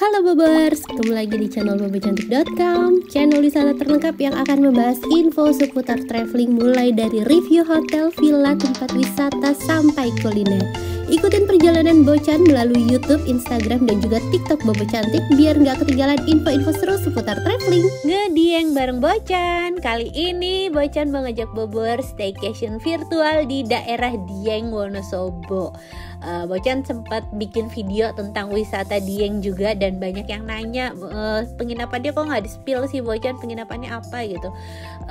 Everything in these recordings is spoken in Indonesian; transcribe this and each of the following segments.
Halo Bobers, ketemu lagi di channel bobocantik.com, channel wisata terlengkap yang akan membahas info seputar traveling mulai dari review hotel, villa, tempat wisata, sampai kuliner. Ikutin perjalanan Bocan melalui YouTube, Instagram, dan juga TikTok Bobo Cantik biar nggak ketinggalan info-info seru seputar traveling. Ngedieng bareng Bocan. Kali ini Bocan mau ngajak Bobers staycation virtual di daerah Dieng, Wonosobo. Bocan sempat bikin video tentang wisata Dieng juga dan banyak yang nanya penginapannya kok nggak di-spill sih Bocan, penginapannya apa gitu.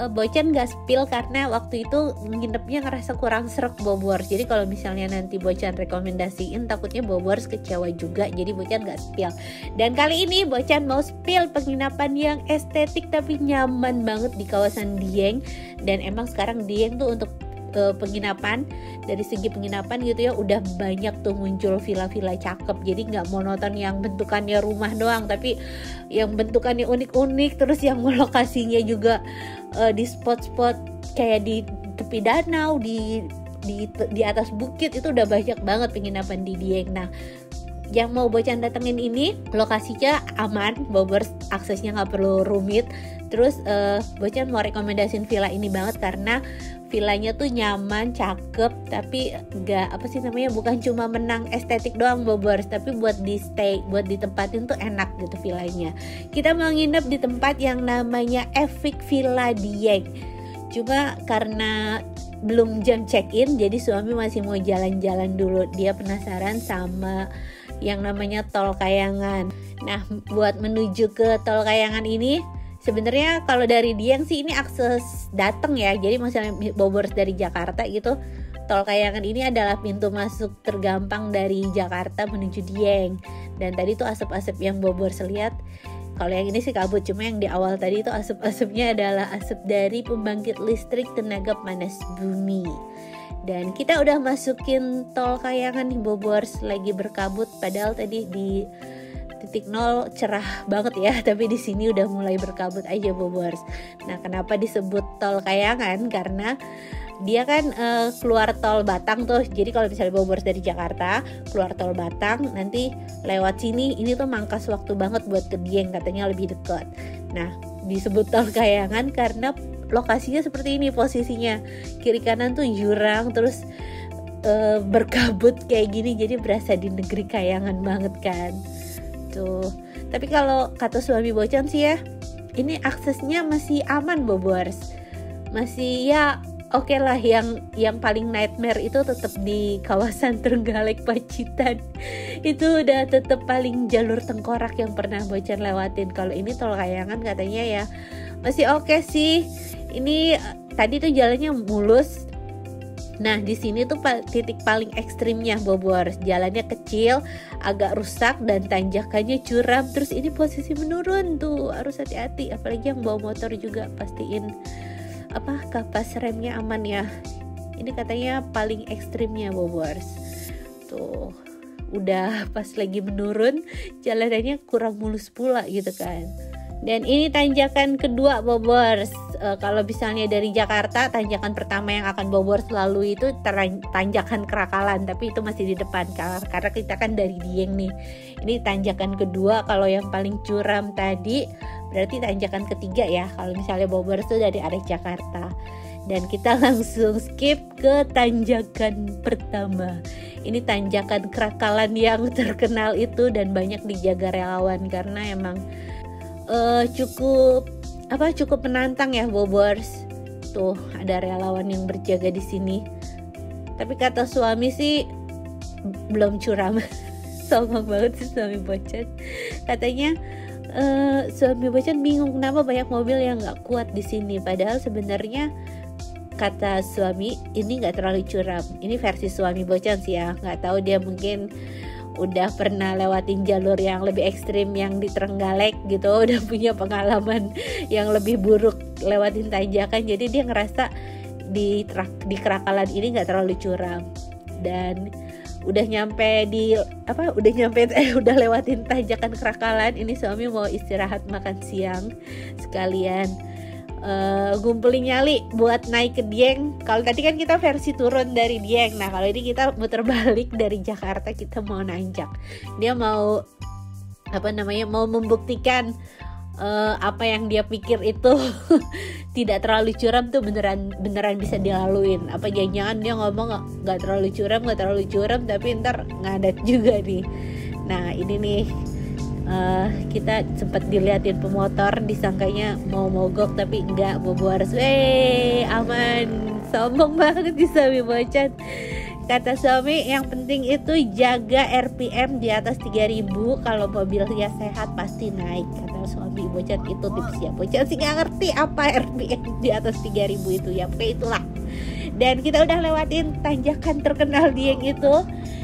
Bocan nggak spill karena waktu itu nginepnya ngerasa kurang srek Bobors. Jadi kalau misalnya nanti Bocan rekomendasiin takutnya Bobors kecewa juga, jadi Bocan nggak spill. Dan kali ini Bocan mau spill penginapan yang estetik tapi nyaman banget di kawasan Dieng. Dan emang sekarang Dieng tuh untuk penginapan, dari segi penginapan gitu ya, udah banyak tuh muncul villa-villa cakep. Jadi nggak monoton yang bentukannya rumah doang, tapi yang bentukannya unik-unik, terus yang lokasinya juga di spot-spot kayak di tepi danau, di atas bukit. Itu udah banyak banget penginapan di Dieng. Nah, yang mau Bocan datengin ini lokasinya aman, Bobers, aksesnya nggak perlu rumit. Terus Bocan mau rekomendasiin villa ini banget karena villanya tuh nyaman, cakep, tapi bukan cuma menang estetik doang Bobers, tapi buat di stay, buat ditempatin tuh enak gitu villanya. Kita mau nginep di tempat yang namanya Epic Villa Dieng. Cuma karena belum jam check-in, jadi suami masih mau jalan-jalan dulu. Dia penasaran sama yang namanya Tol Kayangan. Nah, buat menuju ke Tol Kayangan ini, sebenarnya kalau dari Dieng sih ini akses datang ya. Jadi misalnya Bobors dari Jakarta gitu, Tol Kayangan ini adalah pintu masuk tergampang dari Jakarta menuju Dieng. Dan tadi tuh asap-asap yang Bobors lihat, kalau yang ini sih kabut, cuma yang di awal tadi itu asap-asapnya adalah asap dari pembangkit listrik tenaga panas bumi. Dan kita udah masukin Tol Kayangan nih Bobors, lagi berkabut, padahal tadi di titik 0 cerah banget ya, tapi di sini udah mulai berkabut aja Bobors. Nah, kenapa disebut Tol Kayangan? Karena dia kan keluar Tol Batang tuh. Jadi kalau misalnya Bobors dari Jakarta keluar Tol Batang, nanti lewat sini, ini tuh mangkas waktu banget buat ke Dieng, katanya lebih dekat. Nah, disebut Tol Kayangan karena lokasinya seperti ini posisinya, kiri kanan tuh jurang, terus berkabut kayak gini, jadi berasa di negeri kayangan banget kan tuh. Tapi kalau kata suami Bocan sih ya, ini aksesnya masih aman Bobors, masih ya oke lah. Yang paling nightmare itu tetap di kawasan Trenggalek Pacitan. Itu udah tetap paling jalur tengkorak yang pernah Bocan lewatin. Kalau ini Tol Kayangan katanya ya masih oke sih. Ini tadi tuh jalannya mulus. Nah, di sini tuh titik paling ekstrimnya Bobors. Jalannya kecil, agak rusak, dan tanjakannya curam. Terus ini posisi menurun tuh, harus hati-hati. Apalagi yang bawa motor juga, pastiin kapas remnya aman ya. Ini katanya paling ekstrimnya Bobors. Tuh, udah pas lagi menurun, jalanannya kurang mulus pula gitu kan. Dan ini tanjakan kedua Bobors. Kalau misalnya dari Jakarta, tanjakan pertama yang akan Bobors lalui itu tanjakan Kerakalan, tapi itu masih di depan karena kita kan dari Dieng nih. Ini tanjakan kedua. Kalau yang paling curam tadi berarti tanjakan ketiga ya, kalau misalnya Bobors itu dari arah Jakarta. Dan kita langsung skip ke tanjakan pertama. Ini tanjakan Kerakalan yang terkenal itu dan banyak dijaga relawan karena emang cukup menantang ya Bobors. Tuh ada relawan yang berjaga di sini. Tapi kata suami sih belum curam. Sombong banget sih suami Bocan. Katanya suami Bocan bingung kenapa banyak mobil yang nggak kuat di sini. Padahal sebenarnya kata suami ini nggak terlalu curam. Ini versi suami Bocan sih ya. Nggak tahu, dia mungkin udah pernah lewatin jalur yang lebih ekstrim yang di Trenggalek gitu, udah punya pengalaman yang lebih buruk lewatin tanjakan, jadi dia ngerasa di Kerakalan ini nggak terlalu curam. Dan udah lewatin tanjakan Kerakalan, ini suami mau istirahat makan siang sekalian ngumpulin nyali buat naik ke Dieng. Kalau tadi kan kita versi turun dari Dieng, nah kalau ini kita muter balik dari Jakarta, kita mau nanjak. Dia mau mau membuktikan apa yang dia pikir itu tidak terlalu curam tuh beneran bisa dilaluin. Apa jangan-jangan dia ngomong nggak terlalu curam tapi ntar ngadat juga nih. Nah ini nih kita sempat diliatin pemotor, disangkanya mau mogok tapi enggak, Bobors. Aman, sombong banget di suami Bocan. Kata suami yang penting itu jaga RPM di atas 3000, kalau mobilnya sehat pasti naik, kata suami Bocan. Itu tipsnya. Bocan sih gak ngerti apa RPM di atas 3000 itu ya, kayak itulah. Dan kita udah lewatin tanjakan terkenal Dieng itu.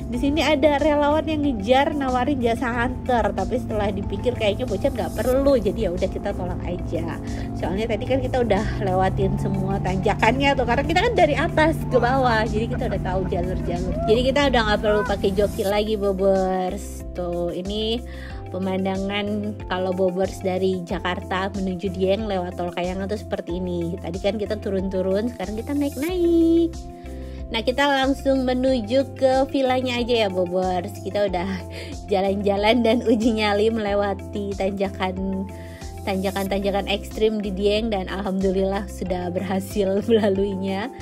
Di sini ada relawan yang ngejar nawarin jasa antar, tapi setelah dipikir kayaknya Bocan nggak perlu, jadi ya udah kita tolak aja. Soalnya tadi kan kita udah lewatin semua tanjakannya tuh, karena kita kan dari atas ke bawah, jadi kita udah tahu jalur-jalur. Jadi kita udah nggak perlu pakai joki lagi, Bobors. Tuh ini pemandangan kalau Bobors dari Jakarta menuju Dieng lewat Tol Kayangan tuh seperti ini. Tadi kan kita turun-turun, sekarang kita naik-naik. Nah kita langsung menuju ke villanya aja ya, Bobors. Kita udah jalan-jalan dan uji nyali melewati tanjakan ekstrim di Dieng, dan alhamdulillah sudah berhasil melaluinya.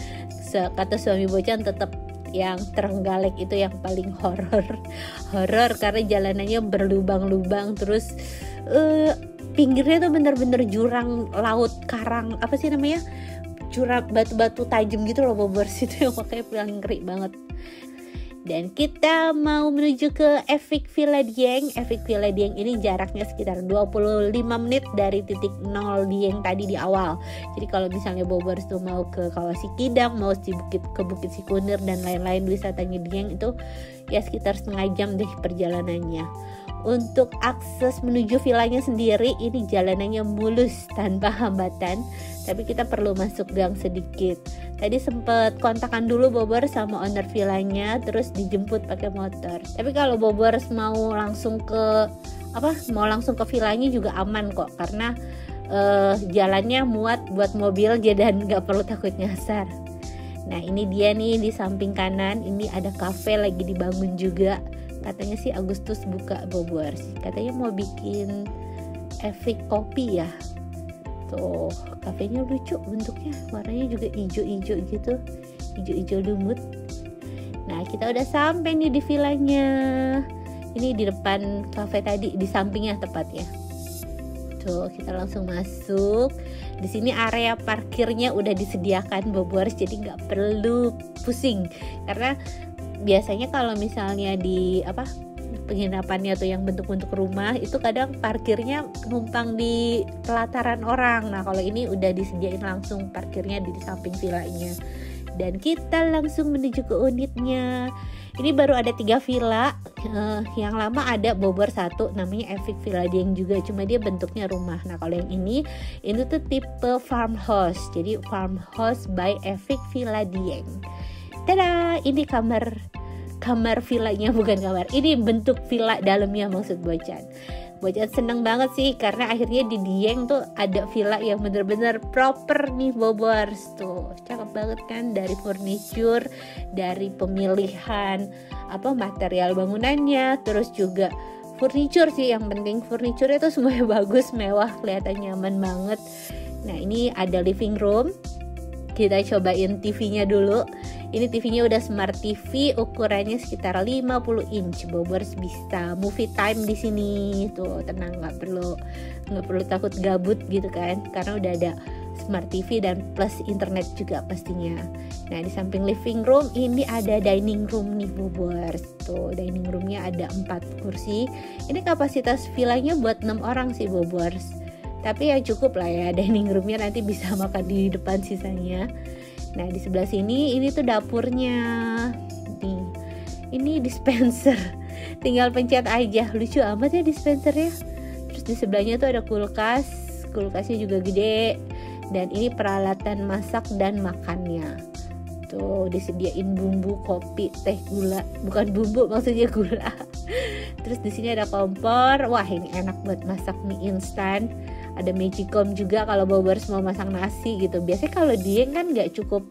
Kata suami Bocan tetap yang Trenggalek itu yang paling horor karena jalanannya berlubang-lubang, terus pinggirnya tuh bener-bener jurang laut, karang, apa sih namanya, curah batu-batu tajam gitu loh, Bobors. Itu yang makanya paling ngeri banget. Dan kita mau menuju ke Efik Villa Dieng. Efik Villa Dieng ini jaraknya sekitar 25 menit dari titik 0 Dieng tadi di awal. Jadi kalau misalnya Bobors tuh mau ke Kawah Sikidang, mau ke Bukit Sikunir dan lain-lain wisatanya Dieng, itu ya sekitar setengah jam deh perjalanannya. Untuk akses menuju villanya sendiri ini jalanannya mulus tanpa hambatan, tapi kita perlu masuk gang sedikit. Tadi sempet kontakan dulu Bobors sama owner villanya, terus dijemput pakai motor. Tapi kalau Bobors mau langsung ke villanya juga aman kok, karena jalannya muat buat mobil dan nggak perlu takut nyasar. Nah ini dia nih di samping kanan ini ada cafe lagi dibangun juga. Katanya sih Agustus buka, Bobors. Katanya mau bikin efek kopi ya. Tuh, kafenya lucu bentuknya, warnanya juga hijau-hijau gitu, hijau-hijau lumut. Nah, kita udah sampai nih di villanya. Ini di depan kafe tadi, di sampingnya tepatnya. Tuh, kita langsung masuk. Di sini area parkirnya udah disediakan, Bobors, jadi nggak perlu pusing. Karena biasanya kalau misalnya di penginapannya tuh yang bentuk-bentuk rumah itu kadang parkirnya numpang di pelataran orang. Nah kalau ini udah disediain langsung parkirnya di samping villanya. Dan kita langsung menuju ke unitnya. Ini baru ada 3 villa. Yang lama ada Bobors 1 namanya Efik Villa Dieng juga, cuma dia bentuknya rumah. Nah kalau yang ini tuh tipe farmhouse. Jadi farmhouse by Efik Villa Dieng. Tada, ini kamar villanya, bukan kamar. Ini bentuk villa dalamnya maksud Bocan. Bocan seneng banget sih karena akhirnya di Dieng tuh ada villa yang bener-bener proper nih, Bobors. Tuh, cakep banget kan, dari furniture, dari pemilihan material bangunannya, terus juga furniture sih yang penting. Furniture itu semuanya bagus, mewah, kelihatan nyaman banget. Nah, ini ada living room. Kita cobain TV-nya dulu. Ini TV-nya udah smart TV, ukurannya sekitar 50 inch. Bobors bisa movie time di sini. Tuh, tenang, nggak perlu takut gabut gitu kan, karena udah ada smart TV dan plus internet juga pastinya. Nah, di samping living room ini ada dining room nih, Bobors. Tuh, dining roomnya ada 4 kursi. Ini kapasitas villanya buat 6 orang sih, Bobors. Tapi ya cukup lah ya, dining roomnya nanti bisa makan di depan sisanya. Nah di sebelah sini ini tuh dapurnya. Nih, ini dispenser. Tinggal pencet aja, lucu amat ya dispensernya. Terus di sebelahnya tuh ada kulkasnya juga gede. Dan ini peralatan masak dan makannya. Tuh disediain bumbu, kopi, teh, gula. Bukan bumbu, maksudnya gula. Terus di sini ada kompor. Wah ini enak buat masak mie instan. Ada magicom juga kalau Bobors mau masak nasi gitu. Biasanya kalau Dieng kan nggak cukup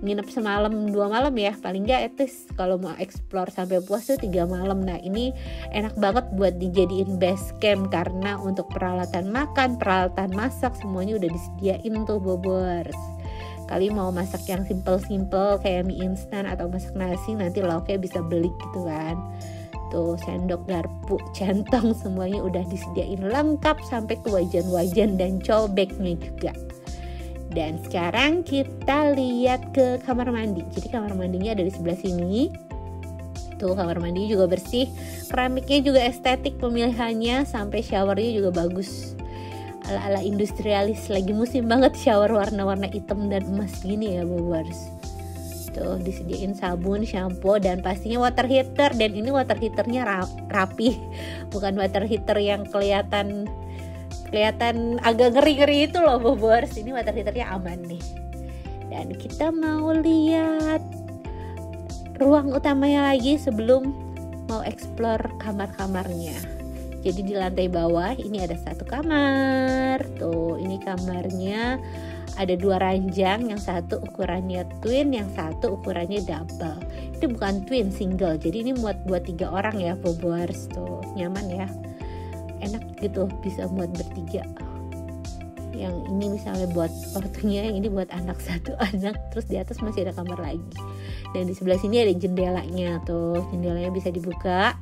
nginep semalam 2 malam ya, paling nggak at least kalau mau explore sampai puas tuh 3 malam. Nah ini enak banget buat dijadiin base camp karena untuk peralatan makan, peralatan masak semuanya udah disediain tuh Bobers. Kali mau masak yang simple-simple kayak mie instan atau masak nasi, nanti lauknya bisa beli gitu kan. Tuh sendok, garpu, centong semuanya udah disediain lengkap sampai ke wajan-wajan dan cobeknya juga. Dan sekarang kita lihat ke kamar mandi. Jadi kamar mandinya ada di sebelah sini. Tuh kamar mandinya juga bersih, keramiknya juga estetik pemilihannya, sampai showernya juga bagus. Ala-ala industrialis, lagi musim banget shower warna-warna hitam dan emas gini ya Bobers. Tuh disediain sabun, shampoo, dan pastinya water heater. Dan ini water heaternya rapi, bukan water heater yang kelihatan agak ngeri-ngeri itu loh Bobers. Ini water heaternya aman nih. Dan kita mau lihat ruang utamanya lagi sebelum mau explore kamar-kamarnya. Jadi di lantai bawah ini ada 1 kamar. Tuh ini kamarnya ada 2 ranjang, yang satu ukurannya twin, yang satu ukurannya double. Ini bukan twin, single. Jadi ini buat 3 orang ya Bobers. Tuh nyaman ya, enak gitu, bisa buat bertiga. Yang ini misalnya buat ortunya, yang ini buat anak 1 anak. Terus di atas masih ada kamar lagi. Dan di sebelah sini ada jendelanya. Tuh jendelanya bisa dibuka,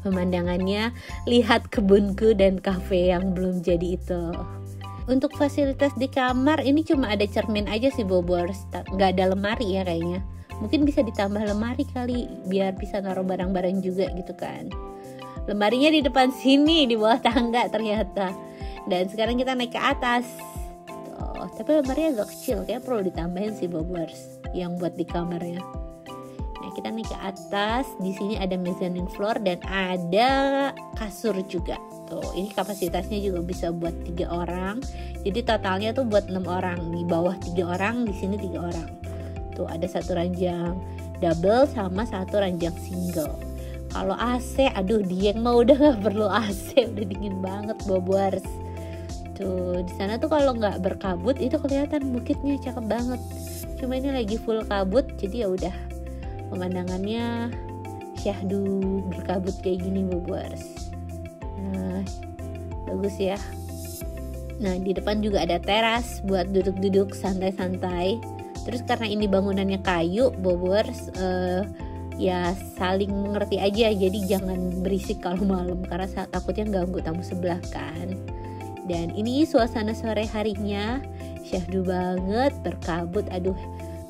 pemandangannya lihat kebunku dan kafe yang belum jadi itu. Untuk fasilitas di kamar ini cuma ada cermin aja sih Bobers, nggak ada lemari ya kayaknya. Mungkin bisa ditambah lemari kali biar bisa naruh barang-barang juga gitu kan. Lemarinya di depan sini, di bawah tangga ternyata. Dan sekarang kita naik ke atas. Tuh, tapi lemarinya agak kecil, kayak perlu ditambahin sih Bobers yang buat di kamarnya. Nah kita naik ke atas, di sini ada mezzanine floor dan ada kasur juga. Tuh, ini kapasitasnya juga bisa buat 3 orang. Jadi totalnya tuh buat 6 orang. Di bawah 3 orang, di sini 3 orang. Tuh ada 1 ranjang double sama 1 ranjang single. Kalau AC, aduh Dieng mah udah nggak perlu AC, udah dingin banget Bobers. Tuh di sana tuh kalau nggak berkabut itu kelihatan bukitnya cakep banget. Cuma ini lagi full kabut, jadi ya udah pemandangannya syahdu berkabut kayak gini Bobers. Nah, bagus ya. Nah di depan juga ada teras buat duduk-duduk santai-santai. Terus karena ini bangunannya kayu Bobers, ya saling mengerti aja. Jadi jangan berisik kalau malam karena takutnya ganggu tamu sebelah kan. Dan ini suasana sore harinya syahdu banget, berkabut. Aduh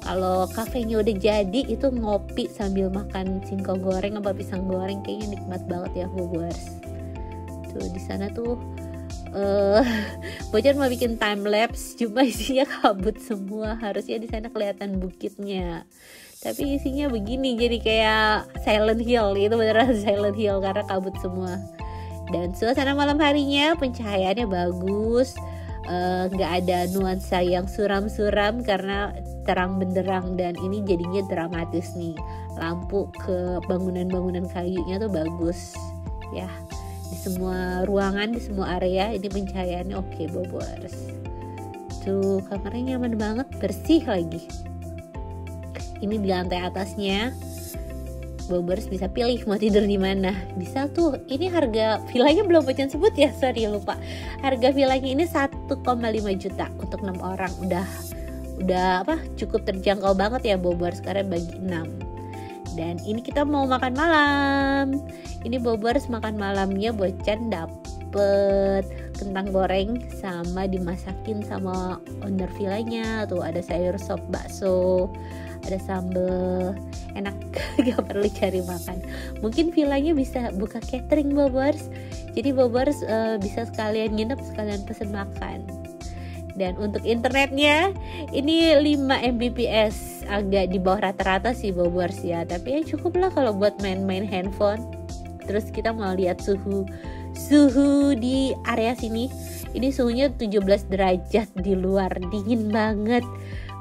kalau kafenya udah jadi itu ngopi sambil makan singkong goreng apa pisang goreng kayaknya nikmat banget ya Bobers. Tuh di sana tuh Bocan mau bikin time lapse, cuma isinya kabut semua. Harusnya di sana kelihatan bukitnya, tapi isinya begini, jadi kayak Silent Hill. Itu beneran Silent Hill karena kabut semua. Dan suasana malam harinya pencahayaannya bagus, nggak ada nuansa yang suram-suram karena terang benderang. Dan ini jadinya dramatis nih, lampu ke bangunan-bangunan kayunya tuh bagus ya. Di semua ruangan, di semua area ini pencahayaannya oke Bobers. Tuh kamarnya nyaman banget, bersih lagi. Ini di lantai atasnya Bobers bisa pilih mau tidur di mana. Bisa tuh. Ini harga villanya belum Bocan sebut ya, sorry lupa. Harga villanya ini 1,5 juta untuk 6 orang. Udah cukup terjangkau banget ya Bobers karena bagi 6. Dan ini kita mau makan malam. Ini Bobers makan malamnya Bocan dapet kentang goreng sama dimasakin sama owner villanya. Tuh ada sayur sop bakso, ada sambal, enak. Gak perlu cari makan. Mungkin villanya bisa buka catering Bobers. Jadi Bobers bisa sekalian nginep sekalian pesen makan. Dan untuk internetnya ini 5 Mbps, agak di bawah rata-rata sih Bobers ya, tapi ya cukup lah kalau buat main-main handphone. Terus kita mau lihat suhu di area sini. Ini suhunya 17 derajat di luar, dingin banget.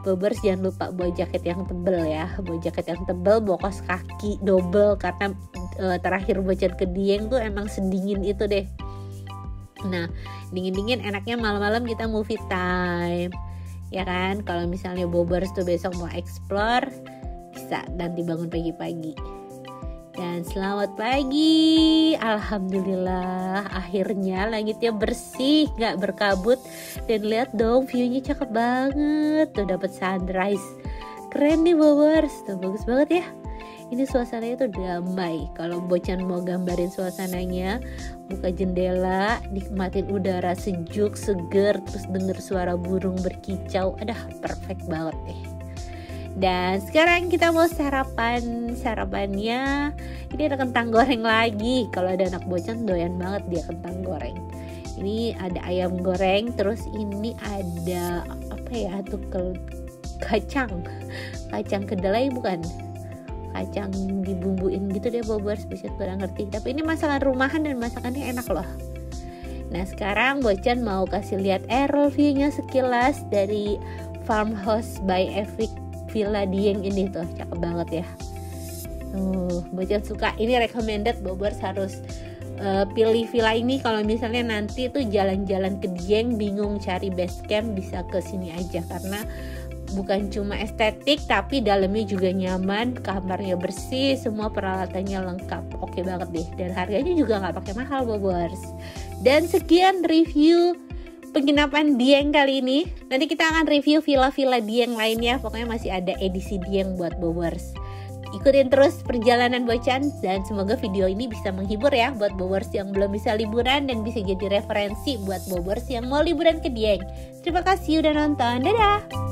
Bobers jangan lupa bawa jaket yang tebel ya, bawa jaket yang tebel, bawa kaos kaki double karena terakhir Bocan ke Dieng tuh emang sedingin itu deh. Nah dingin-dingin enaknya malam-malam kita movie time. ya kan. Kalau misalnya Bobers tuh besok mau explore, bisa nanti bangun pagi-pagi. Dan selamat pagi, alhamdulillah akhirnya langitnya bersih, gak berkabut. Dan lihat dong, viewnya cakep banget, tuh dapat sunrise. Keren nih Bobers, tuh bagus banget ya. Ini suasananya tuh damai. Kalau Bocan mau gambarin suasananya, buka jendela, nikmatin udara sejuk, seger, terus denger suara burung berkicau. Adah, perfect banget deh. Dan sekarang kita mau sarapannya. Ini ada kentang goreng lagi. Kalau ada anak Bocan doyan banget dia kentang goreng. Ini ada ayam goreng, terus ini ada apa ya tuh, kacang kedelai bukan? Kacang dibumbuin gitu deh Bobers, Bocan kurang ngerti. Tapi ini masakan rumahan dan masakannya enak loh. Nah sekarang Bocan mau kasih lihat aerial view-nya sekilas dari Farmhouse by Epic Villa Dieng ini tuh, cakep banget ya. Bocan suka, ini recommended Bobers harus pilih villa ini kalau misalnya nanti tuh jalan-jalan ke Dieng bingung cari base camp, bisa ke sini aja karena bukan cuma estetik tapi dalamnya juga nyaman, kamarnya bersih, semua peralatannya lengkap. Oke banget deh, dan harganya juga nggak pakai mahal Bobers. Dan sekian review penginapan Dieng kali ini. Nanti kita akan review villa-villa Dieng lainnya. Pokoknya masih ada edisi Dieng buat Bobers. Ikutin terus perjalanan Bocan dan semoga video ini bisa menghibur ya buat Bobers yang belum bisa liburan dan bisa jadi referensi buat Bobers yang mau liburan ke Dieng. Terima kasih udah nonton. Dadah.